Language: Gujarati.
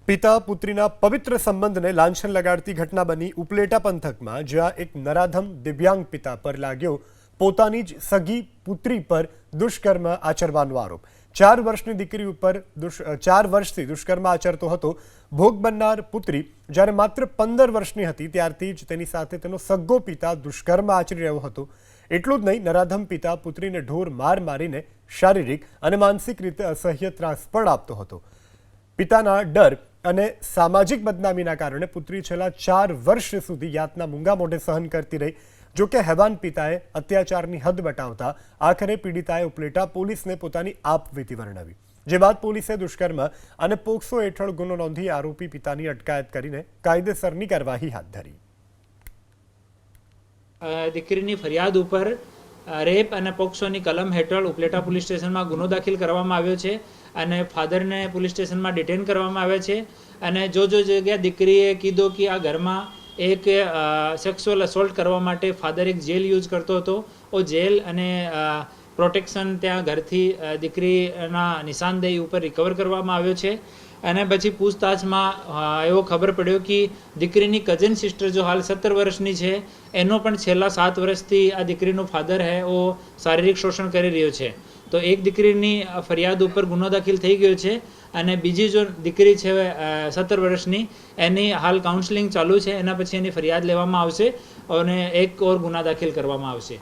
પિતા પુત્રીના પવિત્ર સંબંધને લાંછન લગાડતી ઘટના બની ઉપલેટા પંથકમાં, જ્યાં એક નરાધમ દિવ્યાંગ પિતા પર લાગ્યો પોતાની જ સગી પુત્રી પર દુષ્કર્મ આચરવાનો આરોપ। 4 વર્ષની દીકરી ઉપર 4 વર્ષથી દુષ્કર્મ આચરતો હતો। ભોગ બનનાર પુત્રી જ્યારે માત્ર 15 વર્ષની હતી ત્યારથી જ તેની સાથે તેનો સગ્ગો પિતા દુષ્કર્મ આચરી રહ્યો હતો। એટલું જ નહીં, નરાધમ પિતા પુત્રીને ઢોર માર મારીને શારીરિક અને માનસિક રીતે અસહ્ય ત્રાસ પણ આપતો હતો। પિતાના ડર અને સામાજિક બદનામીના કારણે પુત્રી છેલ્લા 4 વર્ષ સુધી યાતના મૂંગા મોઢે સહન કરતી રહી। જો કે હેવાન પિતાએ અત્યાચારની હદ વટાવતા આખરે પીડિતાએ ઉપલેટા પોલીસને પોતાની આપવીતી વર્ણવી, જે બાદ પોલીસે દુષ્કર્મ અને પોક્સો હેઠળ ગુનો નોંધી આરોપી પિતાની અટકાયત કરીને કાયદેસરની કાર્યવાહી હાથ ધરી। દીકરીની ફરિયાદ ઉપર રેપ અને પોક્સોની કલમ હેઠળ ઉપલેટા પોલીસ સ્ટેશનમાં ગુનો દાખલ કરવામાં આવ્યો છે અને ફાધરને પોલીસ સ્ટેશનમાં ડિટેન કરવામાં આવ્યા છે। અને જો જગ્યા દીકરીએ કીધું કે આ ઘરમાં એક સેક્સ્યુઅલ અસોલ્ટ કરવા માટે ફાધર એક જેલ યુઝ કરતો હતો, ઓ જેલ અને પ્રોટેક્શન ત્યાં ઘરથી દીકરીના નિશાનદેહી ઉપર રિકવર કરવામાં આવ્યો છે। અને પછી પૂછતાછમાં એવો ખબર પડ્યો કે દીકરીની કઝન સિસ્ટર જો હાલ 17 વર્ષની છે, એનો પણ છેલ્લા 7 વર્ષથી આ દીકરીનો ફાધર હે ઓ શારીરિક શોષણ કરી રહ્યો છે। તો એક દીકરીની ફરિયાદ ઉપર ગુનો દાખલ થઈ ગયો છે અને બીજી જો દીકરી છે 17 વર્ષની, એની હાલ કાઉન્સેલિંગ ચાલુ છે। એના પછી એની ફરિયાદ લેવામાં આવશે અને એક ઓર ગુના દાખલ કરવામાં આવશે।